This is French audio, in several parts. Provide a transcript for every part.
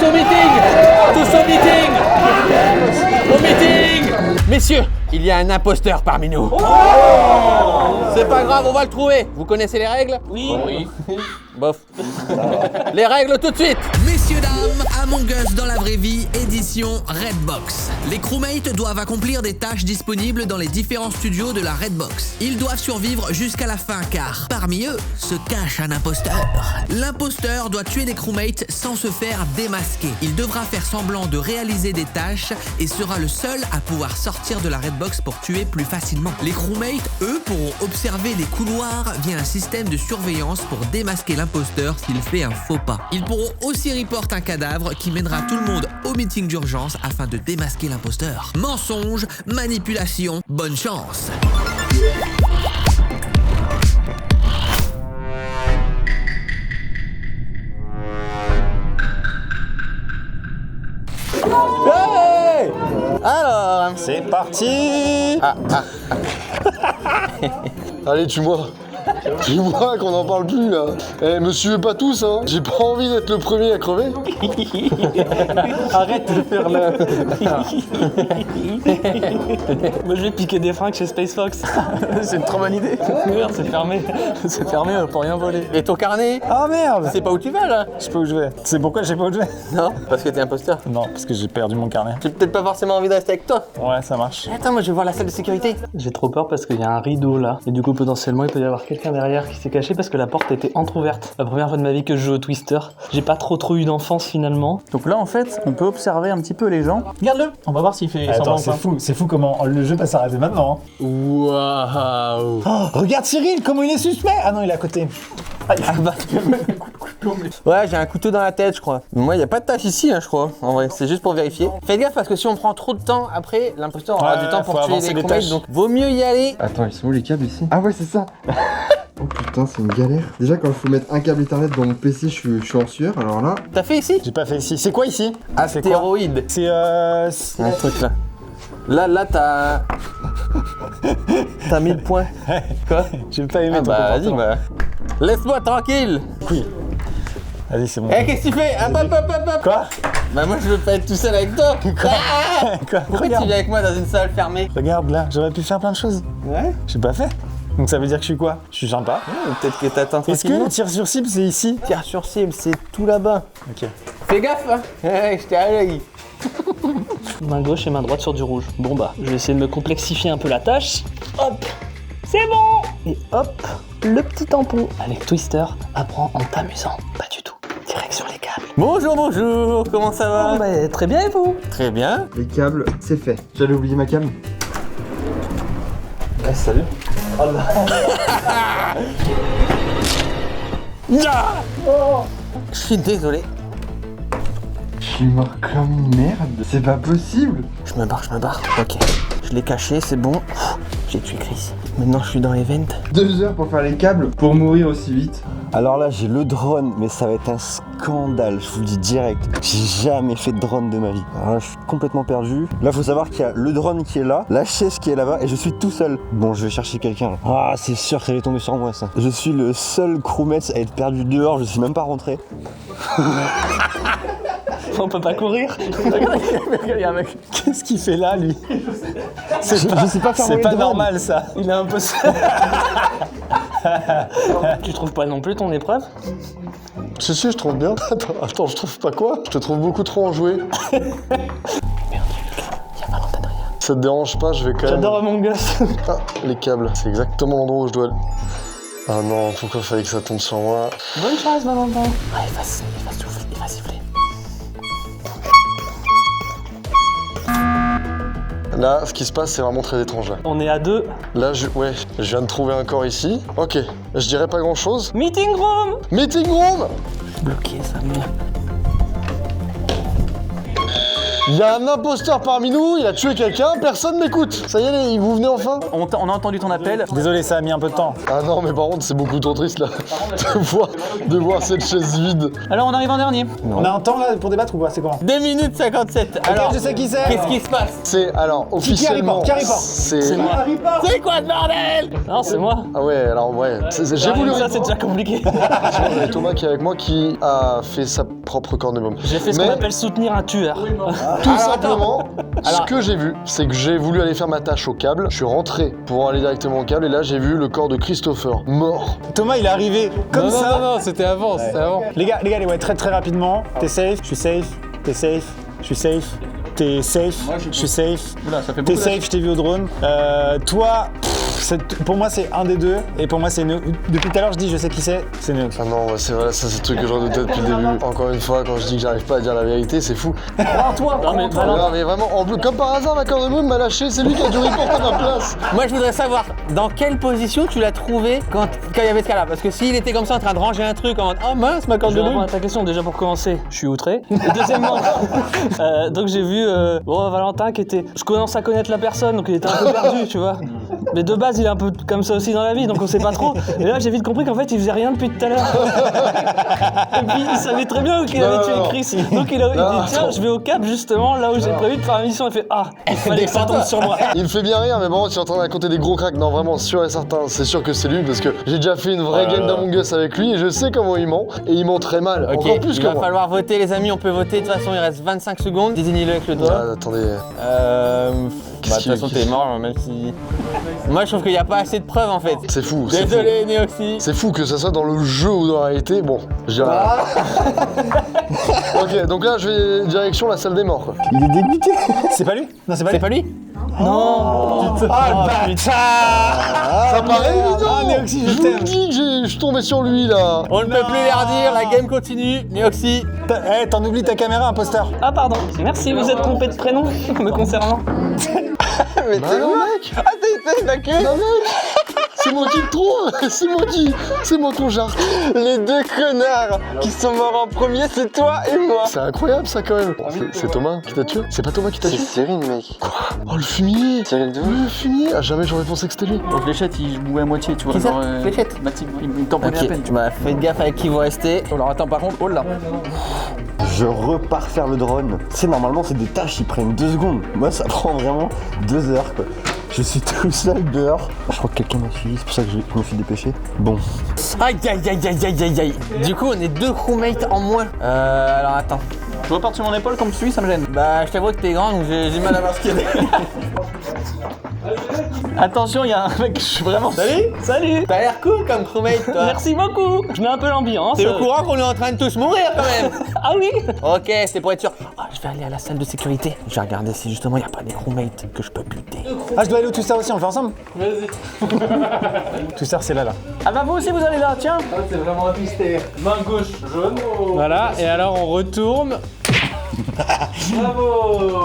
au meeting! Tous au meeting! Au meeting! Messieurs, il y a un imposteur parmi nous. C'est pas grave, on va le trouver. Vous connaissez les règles? Oui. Bof. Les règles tout de suite. Messieurs, dames, Among Us dans la vraie vie, édition Redbox. Les crewmates doivent accomplir des tâches disponibles dans les différents studios de la Redbox. Ils doivent survivre jusqu'à la fin car parmi eux se cache un imposteur. L'imposteur doit tuer les crewmates sans se faire démasquer. Il devra faire semblant de réaliser des tâches et sera le seul à pouvoir sortir de la Redbox pour tuer plus facilement. Les crewmates, eux, pourront observer les couloirs via un système de surveillance pour démasquer l'imposteur s'il fait un faux pas. Ils pourront aussi report un cadavre qui mènera tout le monde au meeting d'urgence afin de démasquer l'imposteur. Mensonge, manipulation, bonne chance. Hey! Alors, C'est parti. Allez, tue-moi. Tue-moi qu'on n'en parle plus là. Eh, me suivez pas tous, hein. J'ai pas envie d'être le premier à crever. Arrête de faire le... Moi je vais piquer des fringues chez Space Fox. C'est une trop bonne idée. Merde, c'est fermé. C'est fermé, on peut rien voler. et ton carnet? Ah merde. C'est pas où tu vas là? Je sais pas où je vais. C'est pourquoi je sais pas où je vais? Non, parce que t'es imposteur. Non, parce que j'ai perdu mon carnet. J'ai peut-être pas forcément envie de rester avec toi. Ouais, ça marche. Attends, moi je vais voir la salle de sécurité. J'ai trop peur parce qu'il y a un rideau là. Et du coup, potentiellement, il peut y avoir quelqu'un derrière qui s'est caché parce que la porte était entrouverte. La première fois de ma vie que je joue au Twister. J'ai pas trop eu d'enfance finalement. Donc là, en fait, on peut observer un petit peu les gens. Regarde-le, on va voir s'il fait Attends, semblant ou pas. c'est fou comment le jeu va s'arrêter maintenant. Waouh. Oh, regarde Cyril, comment il est suspect. Ah non, il est à côté. Ouais, j'ai un couteau dans la tête, je crois. Moi, y a pas de tâche ici, hein, je crois. En vrai, c'est juste pour vérifier. Faites gaffe parce que si on prend trop de temps, après, l'imposteur aura Ouais, du temps faut pour tuer avancer les les crewmates, tâches. donc vaut mieux y aller. Attends, ils sont où les câbles ici? Ah ouais, c'est ça. Oh putain, c'est une galère. Déjà, quand il faut mettre un câble Ethernet dans mon PC, je suis en sueur. Alors là, T'as fait ici? J'ai pas fait ici. C'est quoi ici? Astéroïde. C'est Un truc là. Là, t'as 1000 points. Quoi? J'ai pas aimé Ah ton bah, vas-y, comportement. bah. Laisse-moi tranquille. Oui. Vas-y, c'est bon. Eh, qu'est-ce que tu fais? Hop. Quoi? Bah, moi, je veux pas être tout seul avec toi. Ah Quoi? Pourquoi tu Regarde. viens avec moi dans une salle fermée? Regarde là, j'aurais pu faire plein de choses. Ouais. J'ai pas fait. Donc ça veut dire que je suis quoi? Je suis sympa. Peut-être que t'attends Est-ce que tranquillement. le tir sur cible c'est ici? Tir sur cible, c'est tout là-bas. Ok. Fais gaffe, hein. Je t'ai à l'œil. Main gauche et main droite sur du rouge. Bon bah, je vais essayer de me complexifier un peu la tâche. Hop, c'est bon. Et hop, le petit tampon. Avec Twister, apprends en t'amusant. Pas du tout. Direction les câbles. Bonjour, comment ça va? Bah, très bien et vous? Très bien. les câbles, c'est fait. J'allais oublier ma cam. Ouais, salut. Je suis désolé. Je suis mort comme une merde. C'est pas possible. Je me barre. Ok. Je l'ai caché, c'est bon. J'ai tué Chris. Maintenant, je suis dans l'event. 2 heures pour faire les câbles pour mourir aussi vite. Alors là, j'ai le drone, mais ça va être un scandale, je vous le dis direct. J'ai jamais fait de drone de ma vie. Alors là, je suis complètement perdu. Là, faut savoir qu'il y a le drone qui est là, la chaise qui est là-bas, et je suis tout seul. Bon, je vais chercher quelqu'un. Là. Ah, c'est sûr que ça allait tomber sur moi, ça. Je suis le seul crewmate à être perdu dehors, je suis même pas rentré. On peut pas courir. Regarde, il y a un mec. Qu'est-ce qu'il fait là, lui? Je sais pas faire C'est voler pas le drone. normal, ça. Il est un peu... Tu trouves pas non plus ton épreuve? Si, je trouve bien. Attends, je trouve pas quoi? Je te trouve beaucoup trop enjoué. Ça te dérange pas, je vais quand même... J'adore Among Us. Ah, les câbles, c'est exactement l'endroit où je dois aller. Ah non, pourquoi fallait que ça tombe sur moi? Bonne chance, Valentin. Il va souffler, il va siffler. Là, ce qui se passe, c'est vraiment très étrange là. On est à 2. Là, je viens de trouver un corps ici. Ok, je dirais pas grand chose. Meeting room. Meeting room! Bloqué, ça merde. Il y a un imposteur parmi nous, il a tué quelqu'un, personne m'écoute. Ça y est, vous venez enfin? On a entendu ton appel. Désolé, ça a mis un peu de temps. Ah non, mais par contre, c'est beaucoup trop triste là, de voir cette chaise vide. Alors, on arrive en dernier. On a un temps là pour débattre ou pas? C'est quoi? 2 minutes 57. Alors, je sais qui c'est. qu'est-ce qui se passe? C'est, alors, officiellement, Qui report c'est... C'est quoi ce bordel? Non, c'est moi. Ah ouais, alors ouais, j'ai voulu... Ça, c'est déjà compliqué. Il y a Thomas qui est avec moi qui a fait sa propre cornemuse. J'ai fait ce qu'on appelle soutenir un tueur. Tout simplement, ce que j'ai vu, c'est que j'ai voulu aller faire ma tâche au câble. Je suis rentré pour aller directement au câble et là j'ai vu le corps de Christopher mort. Thomas, il est arrivé comme ça. Non, c'était avant, Les gars, ouais, très très rapidement. T'es safe, je suis safe, t'es safe, je suis safe. T'es safe, je suis safe. Oula, ça fait T'es beaucoup safe, je t'ai vu au drone. Toi, pour moi c'est un des deux et pour moi c'est Neo. Depuis tout à l'heure je dis je sais qui c'est Neo. Ah non, c'est vrai, ça c'est le truc que je redoutais depuis le début. Encore une fois, quand je dis que j'arrive pas à dire la vérité, c'est fou. Non, mais voilà. Non mais vraiment, en plus, comme par hasard, la cornemuse m'a lâché, c'est lui qui a dû reporter ma place. Moi, je voudrais savoir dans quelle position tu l'as trouvé quand il y avait ce cas-là. Parce que s'il était comme ça en train de ranger un truc en mode oh mince, ma corde Je de vais répondre lune. à ta question déjà pour commencer. Je suis outré. Et deuxièmement, donc j'ai vu Valentin qui était. Je commence à connaître la personne donc il était un peu perdu, tu vois. Mais de base il est un peu comme ça aussi dans la vie donc on sait pas trop. Et là j'ai vite compris qu'en fait il faisait rien depuis tout à l'heure. Et puis il savait très bien qu'il avait tué Chris. Donc il dit tiens je vais au cap justement là où j'ai prévu de faire la mission. Il fait ah il fallait que ça tombe sur moi. Il me fait bien rire, mais bon, tu es en train de raconter des gros cracks. Non, vraiment, sûr et certain, c'est sûr que c'est lui parce que j'ai déjà fait une vraie game d'Among Us avec lui et je sais comment il ment. Et il ment très mal, Ok, encore plus il que va moi. falloir voter les amis, on peut voter, de toute façon il reste 25 secondes, désignez-le avec le doigt. Ah, attendez. De toute façon t'es mort même si... Moi je trouve qu'il n'y a pas assez de preuves en fait. C'est fou, c'est fou. Désolé Néoxy. C'est fou que ça soit dans le jeu ou dans la réalité. Bon, je dirais. Ok, donc là, je vais direction la salle des morts. Quoi. Il est dégoûté. C'est pas lui? Non, c'est pas C'est lui. pas lui? Ça paraît évident. Ah, Néoxy, je vous t'aime. le dis que je suis tombé sur lui là. On ne peut plus les redire, la game continue. Néoxy. T'en oublies ta caméra, imposteur. Ah pardon. Merci vous êtes trompé de prénom me concernant. Mais Bah non, mec. Ah, t'as été évacué. Non, mec. C'est moi qui le trouve. C'est moi qu'on jarte. Les deux connards qui sont morts en premier, c'est toi et moi. C'est incroyable ça quand même. C'est Thomas qui t'a tué? C'est pas Thomas qui t'a C'est tué? Cyril, mec. Oh le fumier. Cyril de Le fumier. Ah jamais j'aurais pensé que c'était lui. Donc Fléchette, il bouait à moitié, tu vois. Qui ça genre, Fléchette Maxime, il me tamponnait à peine. Ok, bah faites gaffe avec qui vous restez. Alors attends, par contre, oh là. Je repars faire le drone. C'est normalement, c'est des tâches qui prennent 2 secondes. Moi, ça prend vraiment 2 heures, quoi. Je suis tout seul dehors. Je crois que quelqu'un m'a suivi, c'est pour ça que je me suis dépêché. Bon. Aïe aïe aïe aïe aïe aïe aïe. Du coup on est 2 crewmates en moins. Alors attends. Je reporte sur mon épaule comme tu suis, ça me gêne. Bah je t'avoue que t'es grand donc j'ai mal à voir ce qu'il y a. Attention, il y a un mec, je suis vraiment. Salut. T'as l'air cool comme crewmate toi. Merci beaucoup. Je mets un peu l'ambiance. T'es au courant qu'on est en train de tous mourir quand même? Ah oui. Ok, c'était pour être sûr. Ah, je vais aller à la salle de sécurité. Je vais regarder si justement il n'y a pas des crewmates que je peux buter. Ah, je dois aller au Twister aussi, on le fait ensemble? Vas-y. Twister, c'est là. Ah bah vous aussi, vous allez là, tiens. Voilà, et alors on retourne.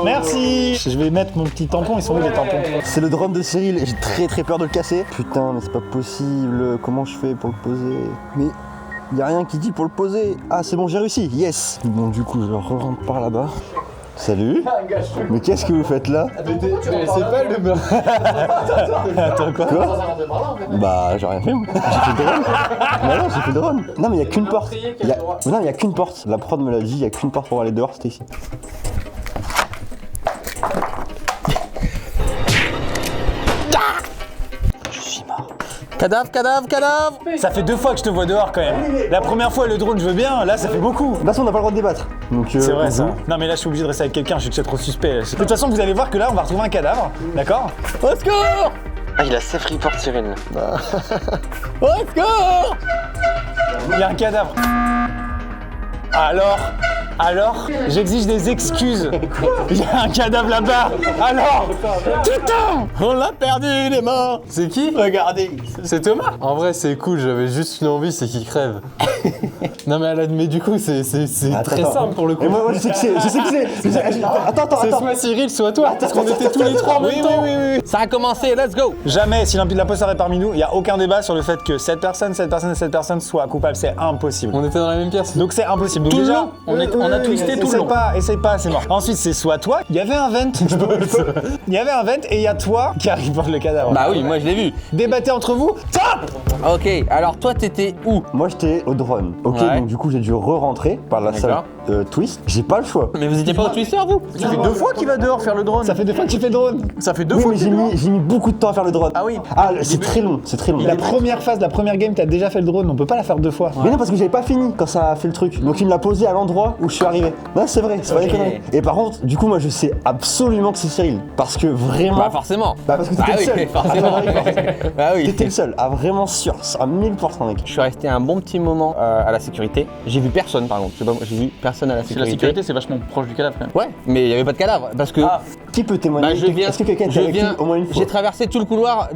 Merci. Je vais mettre mon petit tampon, ils sont où les tampons? C'est le drone de Cyril et j'ai très peur de le casser. Putain, mais c'est pas possible. Comment je fais pour le poser? Mais y a rien qui dit pour le poser. Ah, c'est bon, j'ai réussi. Yes. Bon, du coup, je rentre par là-bas. Salut. Mais qu'est-ce que vous faites là? C'est pas le meurtre. Attends, quoi? Bah, j'ai rien fait, moi. J'ai fait le drone. Bah non, j'ai fait le drone. Non, mais y a qu'une porte. Non, il y a qu'une porte. La prod me l'a dit, y a qu'une porte pour aller dehors, c'était ici. Je suis mort. Cadavre, cadavre, cadavre. Ça fait 2 fois que je te vois dehors quand même. La première fois, le drone, je veux bien. Là, ça fait beaucoup. De toute façon, on n'a pas le droit de débattre. Donc, C'est vrai on ça. joue. Non mais là je suis obligé de rester avec quelqu'un, je suis que c'est trop suspect. De toute façon vous allez voir que là on va retrouver un cadavre, d'accord? Au secours. Ah, il a safe report Cyril. Au secours. Il y a un cadavre. Alors, j'exige des excuses. Il y a un cadavre là-bas. Alors, putain. On l'a perdu, il est mort. C'est qui? Regardez. C'est Thomas? En vrai, c'est cool, j'avais juste une envie, c'est qu'il crève. Non, mais du coup, c'est très simple pour le coup. Et moi, je sais que c'est. Attends. C'est soit Cyril, soit toi, parce qu'on était tous les trois en même temps. Oui. Ça a commencé, let's go. Jamais, si l'imposteur est parmi nous, il n'y a aucun débat sur le fait que cette personne et cette personne soient coupables. C'est impossible. On était dans la même pièce. Donc c'est impossible. Donc Tout le déjà, long, on On a twisté tout le long. Essaye pas, c'est mort. Ensuite, c'est soit toi, il y avait un vent. Il y avait un vent et il y a toi qui arrive pour le cadavre. Bah oui, moi je l'ai vu. Débattez entre vous. Top. Ok, alors toi t'étais où? Moi j'étais au drone. Ok, Ouais. donc du coup j'ai dû re-rentrer par la salle twist. J'ai pas le choix. Mais vous étiez pas au Twister vous? Ça fait 2 fois qu'il va dehors faire le drone. Ça fait 2 fois que tu fais drone. Ça fait 2 Oui, fois mais qu'il est dehors. j'ai mis beaucoup de temps à faire le drone. Ah oui. Ah, c'est très long, c'est très long. La première phase, la première game, t'as déjà fait le drone. On peut pas la faire 2 fois. Mais non, parce que j'avais pas fini quand ça a fait le truc. Donc il me l'a posé à l'endroit où je suis arrivé. Non, c'est vrai, c'est pas des conneries. Et par contre, du coup, moi je sais absolument que c'est Cyril. Parce que vraiment. Bah forcément. Bah, parce que t'étais Ah le oui, seul. forcément. Bah oui. T'étais le seul, à vraiment sûr, à 1000%, mec. Je suis resté un bon petit moment à la sécurité. J'ai vu personne par contre. Je sais pas, j'ai vu personne à la La sécurité. sécurité, c'est vachement proche du cadavre quand même. Ouais, mais il y avait pas de cadavre parce que. Qui peut témoigner? Bah, je viens. Est-ce que quelqu'un était avec lui au moins une fois? J'ai traversé tout le couloir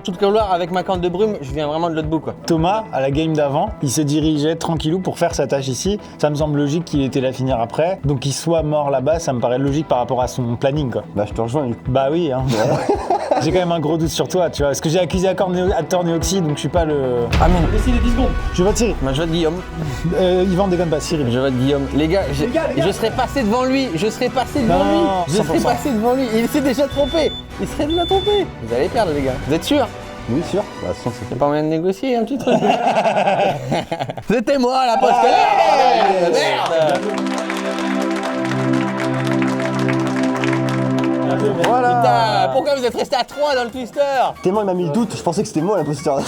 avec ma corne de brume. Je viens vraiment de l'autre bout quoi. Thomas, à la game d'avant, il se dirigeait tranquillou pour faire sa tâche ici. Ça me semble logique qu'il était la finir après. Donc qu'il soit mort là-bas, ça me paraît logique par rapport à son planning quoi. Bah, je te rejoins du coup. Bah oui, hein. J'ai quand même un gros doute sur toi, tu vois. Parce que j'ai accusé à tort Néoxy, donc je suis pas le. Ah mais. Laissez les 10 secondes. Je vote Cyril. Moi je vote Guillaume. Yvan déconne pas, Cyril. Je vote Guillaume. Les gars, je serais passé devant lui. Je serais passé devant Non, lui. non, Je serais 100%. passé devant lui. Il s'est déjà trompé. Il serait déjà trompé. Vous allez perdre les gars. Vous êtes sûrs? Oui, sûr. Bah, sinon, c'est Y'a pas moyen de négocier un petit truc? C'était moi l'imposteur. Merde. Voilà. Putain, pourquoi vous êtes resté à 3 dans le Twister? Tellement il m'a mis le doute, je pensais que c'était moi l'imposteur.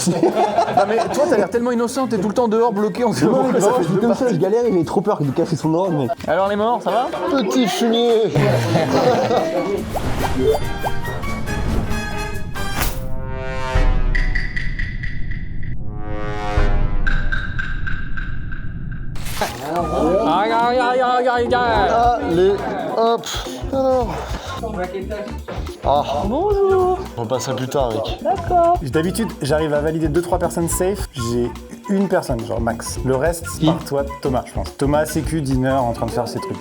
Ah mais toi t'as l'air tellement innocent, t'es tout le temps dehors bloqué en Non, mais ça fait comme ça, je galère et j'ai trop peur de casser son drone, mec. Alors les morts, ça va? Petit fumier. Allez, hop. Alors. Ah. Bonjour. On repasse ça plus tard, mec. D'habitude, j'arrive à valider 2-3 personnes safe. J'ai une personne, genre max. Le reste, par toi, Thomas, je pense. Thomas, sécu, dîner, en train de faire ses trucs.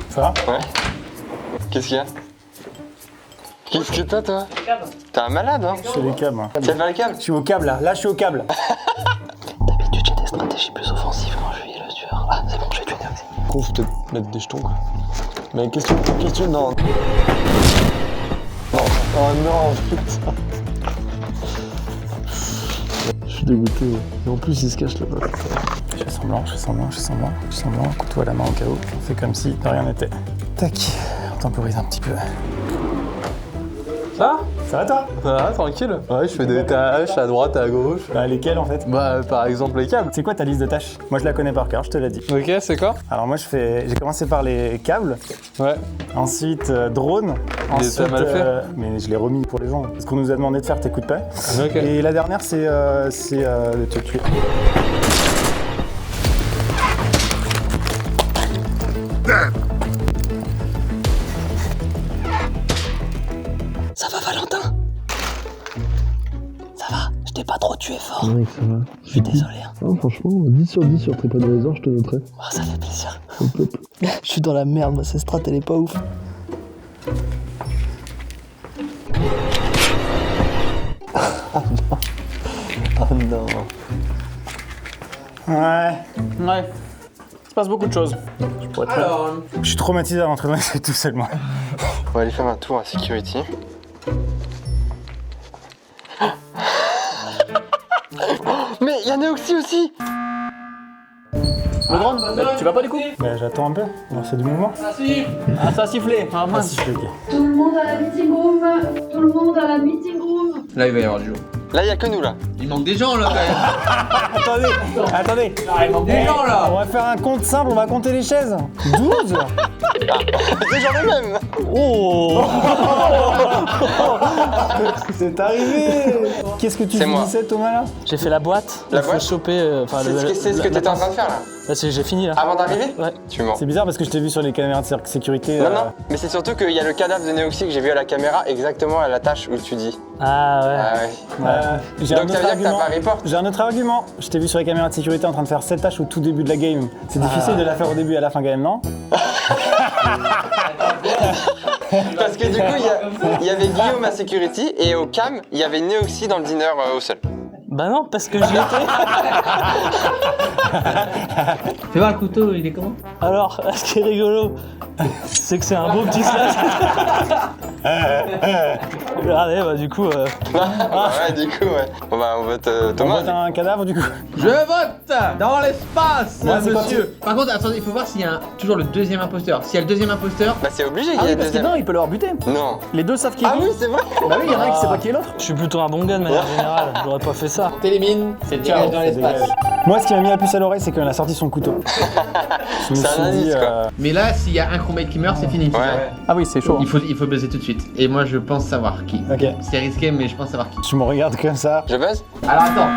Ça va? Ouais. Qu'est-ce qu'il y a? Qu'est-ce que t'as, toi? T'es un malade, hein? Je suis les câbles, moi. Tu vas faire les câbles? Je suis au câble, là. Là, je suis au câble. D'habitude, j'ai des stratégies plus offensives quand je suis le tueur. Ah, c'est bon, je vais tuer Néoxy. Faut peut-être mettre des jetons, quoi. Mais question, non. Non. Oh non, putain. Je suis dégoûté. Et en plus, il se cache là-bas. Je fais semblant. Couteau à la main au cas où. On fait comme si de rien n'était. Tac. On temporise un petit peu. Ça Ça va, toi? Ah, tranquille. Ouais, je fais des tâches à droite, à gauche. Bah, lesquelles, en fait? Bah, par exemple, les câbles. C'est quoi ta liste de tâches? Moi, je la connais par cœur, je te l'ai dit. Ok, c'est quoi? Alors, moi, j'ai commencé par les câbles. Ouais. Ensuite, drone. Ensuite, t'as mal fait mais je l'ai remis pour les gens. Parce qu'on nous a demandé de faire tes coups de paix. Ok. Et la dernière, c'est de te tuer. Ça va, Valentin? Ça va? Je t'ai pas trop tué fort. Ouais, ça va. Je suis désolé. Hein. Ah, franchement, 10 sur 10 sur TripAdvisor, je te noterai. Oh, ça fait plaisir. Hop, hop. Je suis dans la merde, ma cette strat, elle est pas ouf. Oh non. Ouais. Ouais. Il se passe beaucoup de choses. Je suis traumatisé à rentrer dans les tout seul, moi. On va aller faire un tour à Security. Mais il y a Néoxy aussi! Le drone? Tu vas pas du coup? Bah, j'attends un peu. On fait du mouvement. Ah, ça a sifflé. Ah Ah, mince. si, je l'ai dit. Tout le monde à la meeting room. Tout le monde à la meeting room. Là il va y avoir du jour. Là, il y a que nous, là. Il manque des gens là quand même. Attendez. Il manque des gens là. On va faire un compte simple, on va compter les chaises. 12. Déjà le même! Oh. C'est arrivé. Qu'est-ce que tu C'est moi. disais, Thomas, là? J'ai fait la boîte. La il faut boîte choper. C'est ce que t'étais en train de faire, là. Là, j'ai fini là. Avant d'arriver? Ouais. Tu mens. C'est bizarre parce que je t'ai vu sur les caméras de sécurité. Non, non, mais c'est surtout qu'il y a le cadavre de Néoxy que j'ai vu à la caméra exactement à la tâche où tu dis. Ah ouais. Ah ouais. J'ai Donc ça veut dire que t'as pas report? J'ai un autre argument. Je t'ai vu sur les caméras de sécurité en train de faire cette tâche au tout début de la game. C'est difficile de la faire au début et à la fin quand même, non? Parce que du coup, il y avait Guillaume à Security et au cam, il y avait Néoxy dans le dîner au sol. Bah non, parce que j'y étais. Fais voir le couteau, il est comment? Alors, ce qui est rigolo, c'est que c'est un beau petit slash. Regardez, bah du coup... Ouais, du coup, ouais. Bon bah, on vote On Thomas. vote un cadavre du coup. Je vote dans l'espace, Ouais, c'est monsieur. Par contre, attendez, il faut voir s'il y a toujours le deuxième imposteur. S'il y a le deuxième imposteur... Bah, c'est obligé, il Ah y a oui, parce que deuxième. non, il peut l'avoir buté. Non. Les deux savent qui est Ah qui. oui, c'est vrai. Bah oui, il y en a un qui sait pas qui est l'autre. Je suis plutôt un bon gars de manière générale, j'aurais pas fait ça. T'élimines, c'est le tirage dans l'espace. Moi, ce qui m'a mis la puce à l'oreille, c'est quand il a sorti son couteau. Je me C'est un suis indice, dit, quoi. Mais là, s'il y a un crewmate qui meurt, c'est fini. Ouais. Ah oui, c'est chaud. Il faut buzzer tout de suite. Et moi, je pense savoir qui. Ok. C'est risqué, mais je pense savoir qui. Tu me regardes comme ça. Je buzz? Alors attends.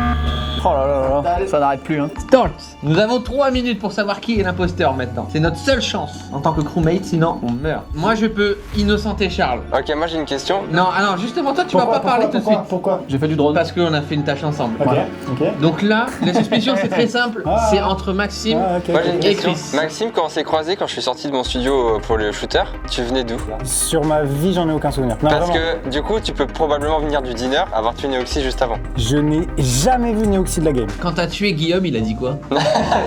Oh là là là là, ça n'arrête plus hein. Start. Nous avons 3 minutes pour savoir qui est l'imposteur maintenant. C'est notre seule chance en tant que crewmate, sinon on meurt. Moi, je peux innocenter Charles. Ok, moi j'ai une question. Non, alors justement, toi, tu vas pas parler tout de suite. Pourquoi J'ai fait du drone. Parce qu'on a fait une tâche ensemble. Ok, Voilà. ok. Donc là, la suspicion, c'est très simple. Ah. C'est entre Maxime Ah, ok, Moi j'ai une ok. et question. Chris. Maxime, quand on s'est croisés, quand je suis sorti de mon studio pour le shooter, tu venais d'où? Sur ma vie, j'en ai aucun souvenir. Non, Parce vraiment. que du coup, tu peux probablement venir du dîner, avoir tué Neoxy juste avant. Je n'ai jamais vu Neoxy de la game. Quand t'as tué Guillaume, il a dit quoi?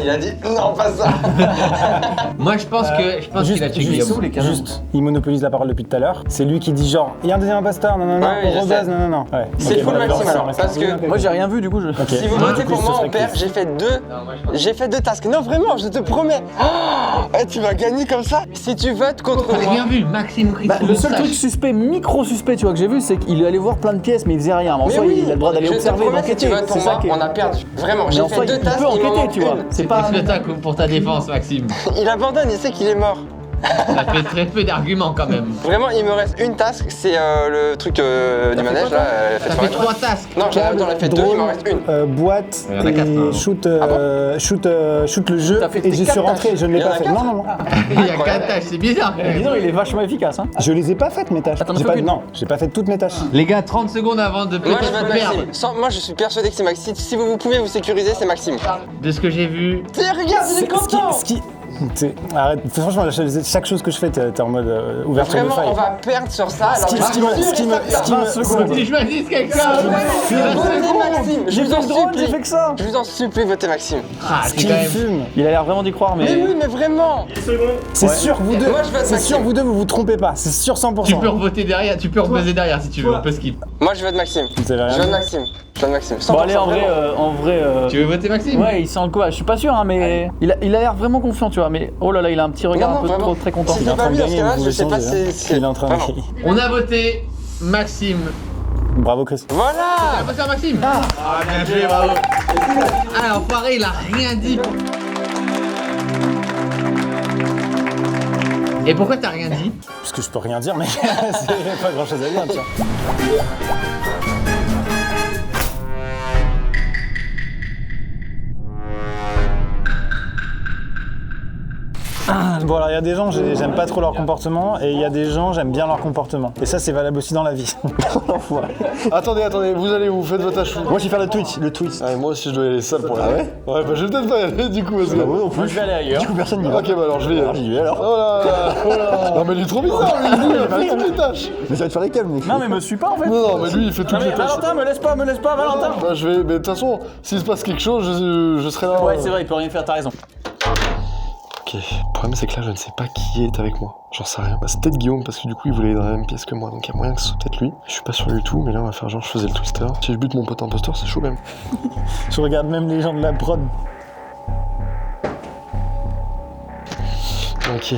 Il a dit non, pas ça. Moi, je pense qu'il a tué Guillaume. Juste, il monopolise la parole depuis tout à l'heure. C'est lui qui dit genre, il y a un deuxième imposteur, non, non, non, Ouais, oui, on je sais. rebuzz, non, non, non. Ouais. C'est Ok, full bon, Maxime d'accord, alors, ça parce reste que Moi j'ai rien vu du coup. Ok. si vous Ouais, votez du coup, pour ce moi, serait on perd. Chris. J'ai fait deux tasks. Non, vraiment, je te promets. Oh, tu vas gagner comme ça. Si tu votes contre T'as moi. rien vu, Maxime ou Chris? Bah, faut le qu'on seul sache. truc suspect, micro suspect, tu vois, que j'ai vu, c'est qu'il est allé voir plein de pièces, mais il faisait rien. Mais en Mais soi, oui, il a le droit d'aller je te observer, promets, si tu d'enquêter. votes pour C'est ça moi, qui est. on a perdu. Vraiment, Mais j'ai en fait soi, deux il tasks. peut il m'en enquêter, manque tu vois. une. C'est pas. Qu'est-ce que t'as pour ta défense, Maxime? Il abandonne, il sait qu'il est mort. Ça fait très peu d'arguments quand même. Vraiment, il me reste une task, c'est le truc du manège là. T'as fait 3 tasks. Non, j'en ai fait deux, il m'en reste une. Boîte Il y en a quatre, et hein. shoot le jeu. T'as fait Et tes j'y suis quatre rentré, tâches. je ne l'ai Il y en pas a fait. quatre. Non, non, non. Il y a 4 tâches, c'est bizarre. Dis donc, il est vachement efficace hein. Je les ai pas faites mes tâches. Attends, J'ai t'as pas- fait qu'une. Non, j'ai pas fait toutes mes tâches. Les gars, 30 secondes avant de Moi, je peut-être vote perdre. Maxime. Moi, je suis persuadé que c'est Maxime. Si vous pouvez vous sécuriser, c'est Maxime. De ce que j'ai vu, Tiens, regarde, il est content. Arrête, franchement, chaque chose que je fais, t'es en mode ouverture de Vraiment, faille. on va perdre sur ça. Alors, Ce qui me- tu choisis quelqu'un. Votez Maxime. Je J'ai vous fait en le drone, j'ai supplie. fait que ça. Je vous en supplie, votez Maxime. Ah, Ce c'est qui quand me même. fume. Il a l'air vraiment d'y croire, Mais mais. oui, mais vraiment. C'est sûr, vous deux. Moi, je vote C'est sûr, Maxime. vous deux, vous vous trompez pas. C'est sûr 100%. Tu peux revoter derrière, tu peux rebuzzer derrière si tu veux, on peut skip. Moi, je vote Maxime. C'est vrai. Je vote Maxime. Je vote Maxime. 100%, Bon, allez, en vrai. vraiment. Tu veux voter Maxime? Ouais, il sent quoi? Je suis pas sûr, hein, mais il a l'air vraiment confiant, tu vois. Mais oh là là, il a un petit regard Non, un peu vraiment. trop très content. Si Il est en pas train de lui, dans ce gagner, cas-là, vous je pouvez sais pas changer, si- Il est en train de Vraiment. gagner. On a voté Maxime. Bravo, Chris. Voilà. L'imposteur Maxime. Ah, bien joué, bravo. Ah, l'enfoiré, il a rien dit. Et pourquoi t'as rien dit? Parce que je peux rien dire, mais c'est pas grand chose à dire, tiens. Bon, alors il y a des gens, j'aime pas trop leur comportement, et il y a des gens, j'aime bien leur comportement. Et ça, c'est valable aussi dans la vie. Attendez, vous allez où? Faites votre tâche. Moi, je vais faire le tweet. Ah, moi aussi, je dois y aller seul pour la. Ah ouais Ouais, bah je vais peut-être pas y aller du coup. Parce que... Moi non plus. Moi, je vais aller ailleurs. Du coup, personne n'y va. Ok, bah alors je vais y Alors, aller. j'y vais alors. Oh là là, oh là. Non, mais il est trop bizarre, lui, il fait toutes les tâches. Mais ça va te faire les calmes, mec. Non, mais me suis pas en fait. Non, mais lui, il fait toutes Non, les mais tâches. Valentin, me laisse pas, Valentin. Bah, je vais. Mais de toute façon, s'il se passe quelque chose, je serai là. Ouais, c'est vrai, il peut rien faire, t'as raison. Ok, le problème c'est que là je ne sais pas qui est avec moi, j'en sais rien. Bah, c'est peut-être Guillaume parce que du coup il voulait être dans la même pièce que moi, donc il y a moyen que ce soit peut-être lui. Je suis pas sûr du tout, mais là on va faire genre je faisais le twister. Si je bute mon pote imposteur, c'est chaud même. Je regarde même les gens de la prod. Ok.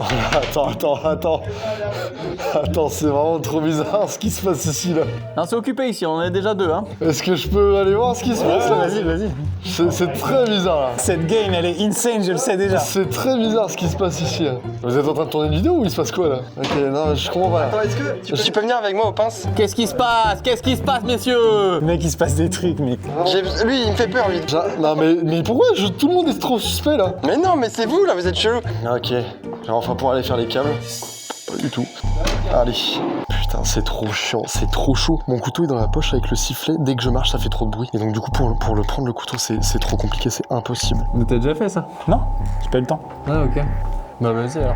Oh là, attends. Attends, c'est vraiment trop bizarre ce qui se passe ici là. Non, c'est occupé ici, on en est déjà deux, hein. Est-ce que je peux aller voir ce qui se passe là? Vas-y. C'est très bizarre là. Cette game, elle est insane, je le sais déjà. C'est très bizarre ce qui se passe ici. Hein. Vous êtes en train de tourner une vidéo ou il se passe quoi là? Ok, non, je comprends pas. Là. Attends, est-ce que tu peux venir avec moi aux pinces? Qu'est-ce qui se passe, messieurs? Mec, il se passe des trucs, mec. Lui, il me fait peur, lui. Non, mais pourquoi tout le monde est trop suspect là? Mais non, mais c'est vous là, vous êtes chelou. Ok, alors enfin pour aller faire les câbles. Pas du tout. Allez. Putain, c'est trop chiant, c'est trop chaud. Mon couteau est dans la poche avec le sifflet. Dès que je marche, ça fait trop de bruit. Et donc du coup, pour le prendre le couteau, c'est trop compliqué, c'est impossible. Mais t'as déjà fait ça? Non, j'ai pas eu le temps. Ah, ok. Bah, vas-y alors.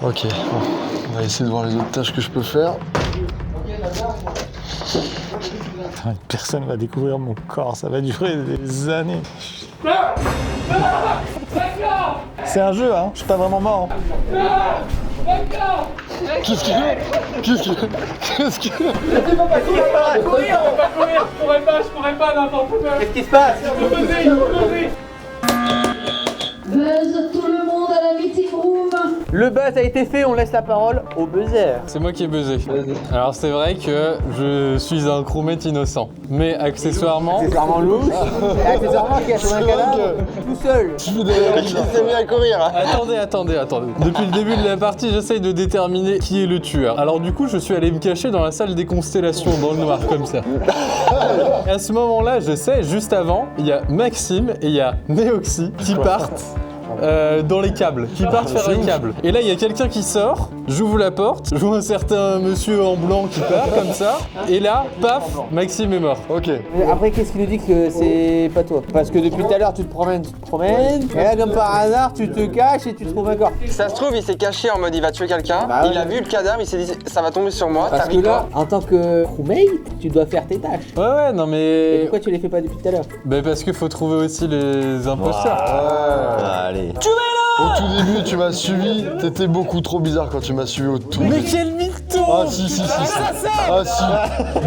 Ok, bon. On va essayer de voir les autres tâches que je peux faire. Personne va découvrir mon corps, ça va durer des années. C'est un jeu, hein, je suis pas vraiment mort. Qu'est-ce qu'il y a? Qu'est-ce qu'il y a? Qu'est-ce qu'il y a? Je pourrais pas n'importe quoi. Qu'est-ce qui se passe? Buzz, tout le monde à la meeting room. Le buzz a été fait, on laisse la parole au buzzer. C'est moi qui ai buzzé. Alors c'est vrai que je suis un crewmate innocent. Mais accessoirement... Accessoirement louche. Et accessoirement qui a trouvé un cadavre tout seul. Il s'est mis à courir. Attendez. Depuis le début de la partie, j'essaye de déterminer qui est le tueur. Alors du coup, je suis allé me cacher dans la salle des constellations, dans le noir, comme ça. Et à ce moment-là, je sais, juste avant, il y a Maxime et il y a Neoxy qui partent dans les câbles, qui partent faire les câbles. Et là, il y a quelqu'un qui sort, j'ouvre la porte, je vois un certain monsieur en blanc qui part, comme ça. Et là, paf, Maxime est mort. Ok. Après, qu'est-ce qui nous dit que c'est pas toi? Parce que depuis tout à l'heure, tu te promènes. Et là, comme par hasard, tu te caches et tu trouves un corps. Ça se trouve, il s'est caché en mode il va tuer quelqu'un. Bah ouais. Il a vu le cadavre, il s'est dit ça va tomber sur moi. Parce que là, en tant que crewmate, tu dois faire tes tâches. Ouais, non Et mais... pourquoi tu les fais pas depuis tout à l'heure? Bah parce qu'il faut trouver aussi les imposteurs. Allez. Au tout début, tu m'as suivi. T'étais beaucoup trop bizarre quand tu m'as suivi au tout début. Mais quel mytho! Ah si. Ah si.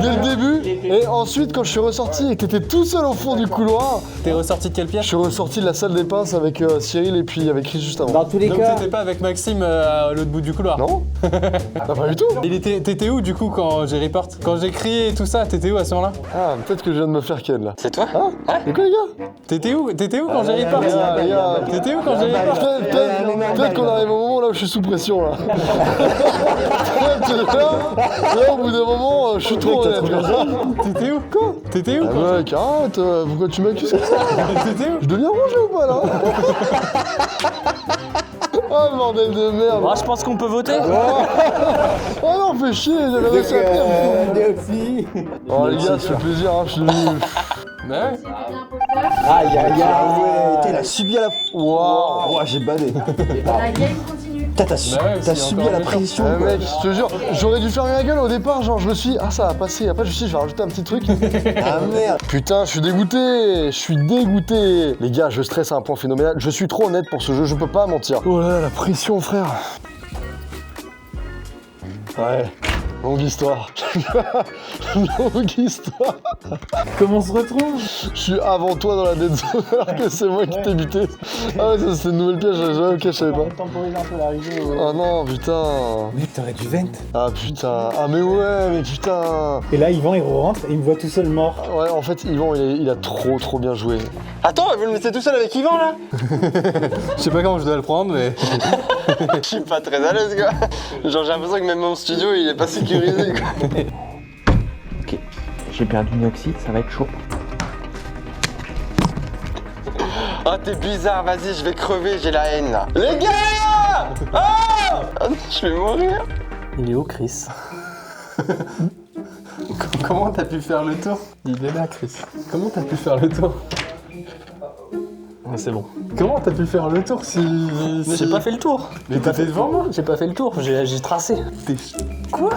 Dès le début. Et ensuite, quand je suis ressorti et que t'étais tout seul au fond du couloir, T'es ressorti de quelle je pièce? suis ressorti de la salle des pinces avec Cyril et puis avec Chris juste avant. Dans tous les Donc cas. t'étais pas avec Maxime à l'autre bout du couloir? Non? Ah, pas du tout. T'étais où du coup quand j'ai report? Quand j'ai crié et tout ça, t'étais où à ce moment-là? Ah, peut-être que je viens de me faire ken là. C'est toi? C'est quoi les gars? T'étais où quand j'ai report? les gars. T'étais où quand j'ai report? Peut-être qu'on arrive au moment là où je suis sous pression là. Là, au bout d'un moment, je suis trop honnête. T'étais où? Quoi? T'étais où? Ah mec, arrête, pourquoi tu m'accuses comme ça? T'étais où? Je deviens rouge ou pas là? Oh le bordel de merde! Moi, je pense qu'on peut voter. Oh non, fais chier, j'avais réussi à perdre. Déoxy. Oh les gars, ça fait plaisir, hein, je suis venu. Bah ouais. Aïe. T'as subi à la... Waouh, j'ai badé. La game continue. T'as Bah ouais, t'as c'est subi encore à la méchant. pression. Ouais, quoi. mec, je te jure, j'aurais dû fermer la gueule au départ, genre je me suis dit, ah ça va passer, après je me suis dit, je vais rajouter un petit truc. Ah merde. Putain, je suis dégoûté. Les gars, je stresse à un point phénoménal, je suis trop honnête pour ce jeu, je peux pas mentir. Oh là là, la pression frère. Ouais, longue histoire. Longue histoire. Comment on se retrouve? Je suis avant toi dans la dead zone alors que c'est moi qui t'ai buté. Ah ouais, ça c'était une nouvelle piège, ok, je savais pas. Temporiser un peu l'arrivée. Oh non, putain. Mec, t'aurais dû vent. Ah putain. Ah mais ouais, mais putain. Et là, Yvan, il rentre et il me voit tout seul mort. Ouais, en fait, Yvan, il a trop bien joué. Attends, vous le mettez tout seul avec Yvan là? Je sais pas comment je dois le prendre, mais... Je suis pas très à l'aise, gars. Genre, j'ai l'impression que même mon studio il est pas sécurisé, quoi. Ok, j'ai perdu Neoxy, ça va être chaud. Oh, t'es bizarre, vas-y, je vais crever, j'ai la haine là. Les gars! Ah! Je vais mourir. Il est où, Chris? Comment t'as pu faire le tour? Il est là, Chris. Comment t'as pu faire le tour? Ouais, c'est bon. Comment t'as pu faire le tour si... Mais j'ai pas fait le tour. Mais t'étais devant moi? J'ai pas fait le tour, j'ai tracé. Quoi?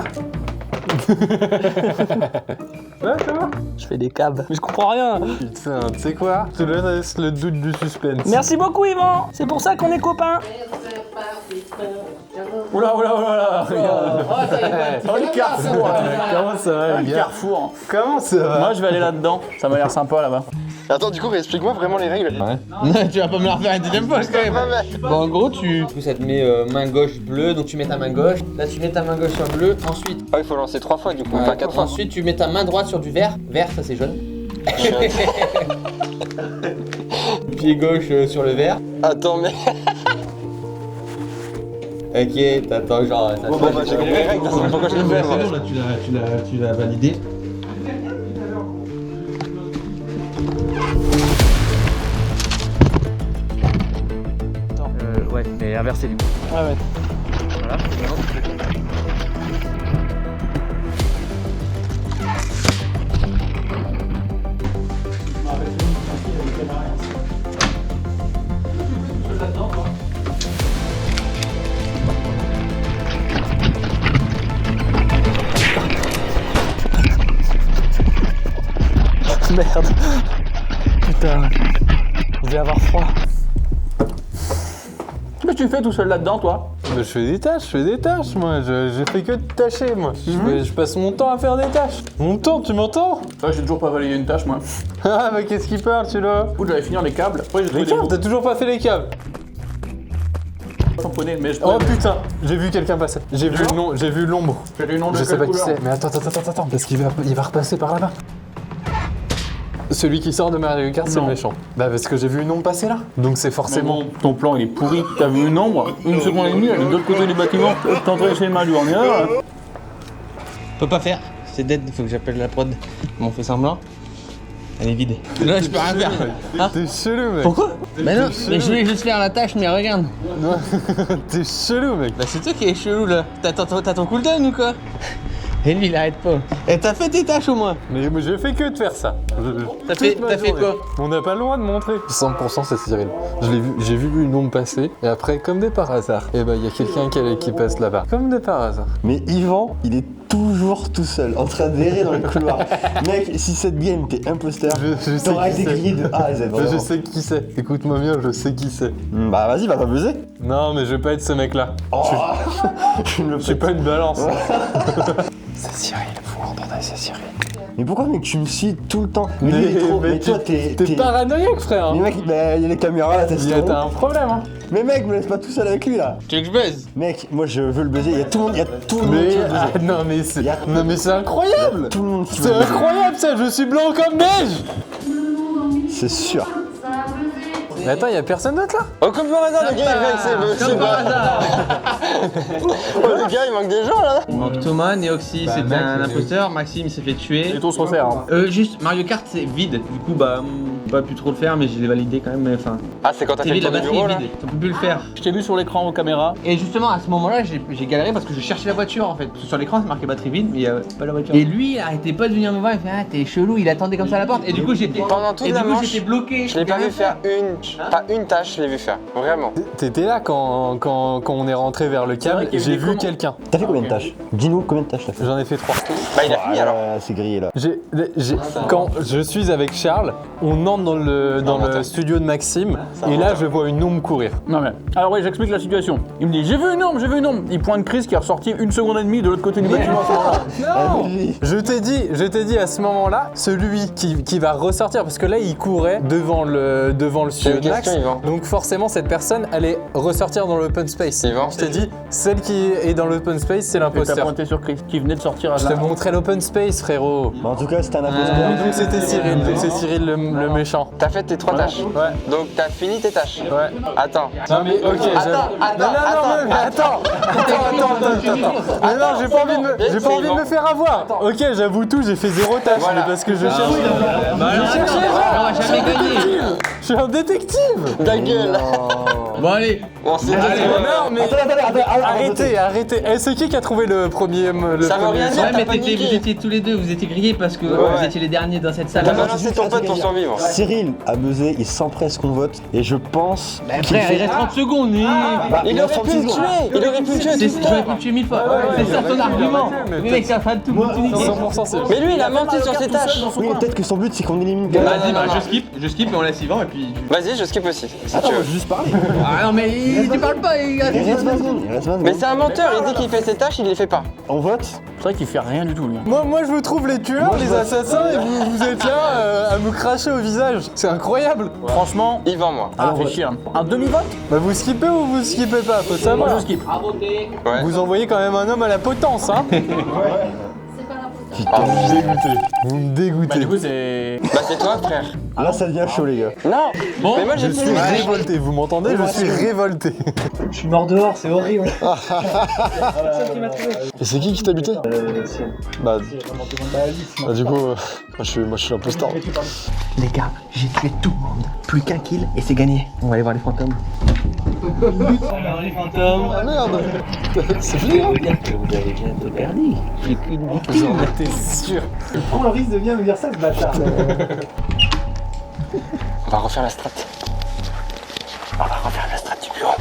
Ouais, ça va? Je fais des câbles. Mais je comprends rien. Putain, tu sais quoi? Je te laisse le doute du suspense. Merci beaucoup, Yvan. C'est pour ça qu'on est copains. Oula, regarde. Oh, le carrefour. Comment ça va, les gars? Carrefour. Comment ça va? Moi, je vais aller là-dedans. Ça m'a l'air sympa là-bas. Attends, du coup, explique-moi vraiment les règles. Ouais. Tu vas pas me la refaire une deuxième fois quand même. Bon, en gros, du coup, ça te met main gauche bleue, donc tu mets ta main gauche. Là, tu mets ta main gauche sur le bleu. Ensuite, Ah, il faut lancer 3 fois du coup, enfin 4 fois. ensuite, tu mets ta main droite sur du vert. Vert, ça c'est jaune. Pied gauche sur le vert. Attends, mais. Ok, t'attends genre. Bon, bah, j'ai compris les règles, c'est pourquoi je le fais. Là, tu l'as validé. Ouais, mais inversé du coup. Ah ouais. Voilà. merde. Putain. Je vais avoir froid. Qu'est-ce que tu fais tout seul là-dedans, toi? Je fais des tâches, moi. J'ai fait que de tâcher, moi. Je passe mon temps à faire des tâches. Mon temps, tu m'entends? Ouais, j'ai toujours pas validé une tâche, moi. Ah, mais qu'est-ce qu'il parle, celui-là? Du coup, j'allais finir les câbles. Après, j'ai Les câbles? T'as toujours pas fait les câbles? tamponné, mais je Oh putain, j'ai vu quelqu'un passer. J'ai vu l'ombre. J'ai vu le nom de Je sais quelle pas qui couleur? c'est, mais attends, parce qu'il va repasser par là-bas. Celui qui sort de Mario Kart, c'est le Non. méchant. Bah parce que j'ai vu une ombre passer là. Donc c'est forcément... Bon, ton plan il est pourri. T'as vu une ombre, une seconde et demie, elle est de l'autre côté du bâtiment. T'es en train d'essayer de Mario en heure. Peut pas faire, c'est dead, faut que j'appelle la prod. Ils m'ont fait semblant. Elle est vide. Là, je peux rien faire. Hein? T'es chelou, mec. Pourquoi? Bah non, mais je voulais juste faire la tâche, mais regarde. T'es chelou, mec. Bah c'est toi qui es chelou là. T'as ton cooldown ou quoi? Et lui il arrête pas. Et t'as fait tes tâches au moins. Mais moi j'ai fait que de faire ça. T'as fait quoi? On n'a pas le droit de montrer. 100% c'est Cyril. J'ai vu une ombre passer et après comme de par hasard, et bah il y a quelqu'un qui passe là-bas. Comme de par hasard. Mais Yvan, il est toujours tout seul, en train d'errer dans le couloir. Mec, si cette game t'es imposteur, Je sais t'auras qui été c'est. grillé de A à Z. Je vraiment. sais qui c'est. Écoute-moi bien, je sais qui c'est. Bah vas-y, va pas buzzer. Non mais je vais pas être ce mec-là. Je suis pas une balance. C'est Cyril, faut entendre, c'est Cyril. Mais pourquoi mec tu me suis tout le temps? Mais lui, il est trop... mais toi t'es... T'es paranoïaque, frère. Mais mec, bah, il y a les caméras là, T'as un problème, hein. Mais mec, me laisse pas tout seul avec lui là. Tu veux que je baise? Mec, moi je veux le buzzer, il y a tout le monde, qui veut le buzzer. Non mais c'est incroyable. Tout le monde qui veut C'est le buzzer. incroyable ça, je suis blanc comme neige. C'est sûr. Mais attends, y'a personne d'autre là? Oh, comme par hasard, le gars il vient, c'est Oh, le gars il manque des gens là. Il manque Thomas, Neoxy c'était un imposteur, Maxime il s'est fait tuer. Et tout se resserre. Hein. Juste Mario Kart c'est vide, du coup bah pas pu trop le faire mais je l'ai validé quand même, mais enfin. Ah, c'est quand t'as C'est fait le vide, la tour du batterie bureau est là. vide, on peut plus le faire. Je t'ai vu sur l'écran aux caméras. Et justement à ce moment-là j'ai galéré parce que je cherchais la voiture en fait. Parce que sur l'écran c'est marqué batterie vide mais il y a pas la voiture. Et lui il arrêtait pas de venir me voir, il fait ah t'es chelou, il attendait comme ça à la porte. Et du coup j'étais Pendant toute la manche, j'étais bloqué. Je l'ai pas vu faire pas une tâche, je l'ai vu faire. Vraiment. T'étais là quand on est rentré vers le câble et j'ai vu quelqu'un. T'as fait combien de tâches? Dis-nous combien de tâches t'as fait. J'en ai fait 3. Bah il a fini alors. C'est grillé là. Quand je suis avec Charles, on entre dans le studio de Maxime et là je vois une ombre courir. Non mais, alors oui, j'explique la situation. Il me dit j'ai vu une ombre. Il pointe Chris qui est ressorti une seconde et demie de l'autre côté du bâtiment à ce moment-là. Non. Je t'ai dit à ce moment-là, celui qui va ressortir, parce que là il courait devant le studio de Max, question, Yvan. donc forcément cette personne allait ressortir dans l'open space. Yvan. Je t'ai dit, celle qui est dans l'open space c'est Et t'as l'imposteur. pointé sur Chris qui venait de sortir à Je te montrais l'open space, frérot. Bah, en tout cas, c'était un imposteur. Donc c'était Cyril, donc c'est Cyril le méchant. T'as fait tes 3 tâches. Ouais. Donc t'as fini tes tâches. Ouais. Attends. Non mais ok, attends. Mais non, j'ai pas envie de me faire avoir. Ok, j'avoue tout, j'ai fait 0 tâches, Voilà. mais parce que je cherche. Bah Je cherchais on va jamais gagner. Je suis un détective. Ta gueule. Bon allez. Bon, c'est Non mais arrêtez. Eh, c'est qui a trouvé le premier Ça veut rien dire. Ouais mais T'as paniqué. vous étiez tous les deux, vous étiez grillés parce que vous étiez les derniers dans cette salle. T'as balancé ton pote pour survivre. Cyril a buzzé, il s'empresse qu'on vote et je pense. qu'il Frère, fait- il reste 30 secondes. Bah, Il a aurait pu 36 me secondes. tuer. Il aurait pu me tuer tout J'aurais le pu temps. le tuer 1000 fois. C'est ça ton argument. Mais mec, c'est en train de tout niquer. 100% c'est. Mais lui il a menti sur ses tâches. Oui, mais peut-être que son but c'est qu'on élimine quelqu'un. Vas-y, bah je skip et on laisse Yvan et puis. Vas-y, je skip aussi. Si Attends, tu on veux. va juste parler. Ah non mais tu parles pas, Il reste 20 secondes. Mais c'est un menteur, il dit qu'il fait ses tâches, il les fait pas. On vote. C'est vrai qu'il fait rien du tout lui. Moi je vous trouve les tueurs, les assassins et vous êtes là à me cracher au visage. C'est incroyable. Franchement, Yvan, moi. ah, fait chier. Un demi-vote? Bah vous skippez ou vous skippez pas, faut savoir. Moi je skip. Ouais. Vous envoyez quand même un homme à la potence, hein. Ah, Vous me dégoûtez. Bah du coup c'est... Bah c'est toi, frère. Là, ça devient chaud, les gars. Non. Bon, Mais moi j'ai Je suis fini. révolté, vous m'entendez? Je suis révolté. Je suis mort dehors, c'est horrible. Et c'est qui t'a buté? Bah du coup, moi je suis l'imposteur. les gars, j'ai tué tout le monde. Plus qu'un kill et c'est gagné. On va aller voir les fantômes. Les fantômes. Ah merde. C'est fini hein. Vous avez bientôt perdu. J'ai qu'une victime. J'en étais sûr. Prends le risque de bien me dire ça, ce bâtard. On va refaire la strat. On va refaire la strat du bureau.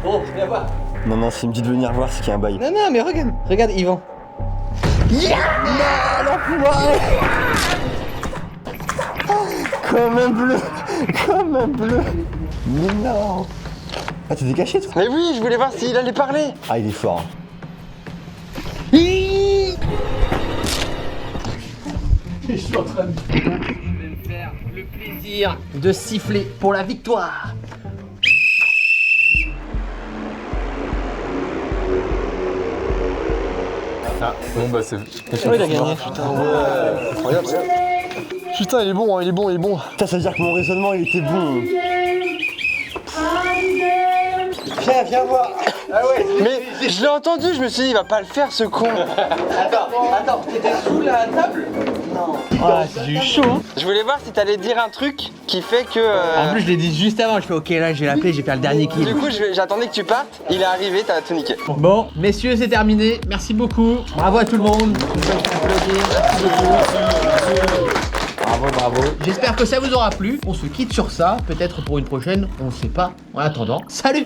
Bon, viens voir. Non, s'il me dit de venir voir, c'est qu'il y a un bail. Non, mais regarde Yvan. Comme un bleu. Comme un bleu. Mais non. Ah, t'étais caché, toi? Mais oui, je voulais voir s'il allait parler. Ah, il est fort. Je suis en train de... Je vais me faire le plaisir de siffler pour la victoire. Ah, bon bah c'est... Oui, il a gagné. Putain, ouais. Incroyable. Putain, il est bon, hein, il est bon, il est bon. Putain, ça veut dire que mon raisonnement, il était bon. Viens voir. Ah ouais. Mais je l'ai entendu, je me suis dit, il va pas le faire ce con. Attends, t'étais sous la table? Non. Ah, c'est du chaud, hein. Je voulais voir si t'allais dire un truc qui fait que... En plus, je l'ai dit juste avant. Je fais ok, là, je vais l'appeler, je vais faire le dernier kill. Du coup, j'attendais que tu partes, il est arrivé, t'as tout niqué. Bon, messieurs, c'est terminé. Merci beaucoup. Bravo à tout le monde. Merci beaucoup. Bravo. J'espère que ça vous aura plu. On se quitte sur ça. Peut-être pour une prochaine, on ne sait pas. En attendant, salut!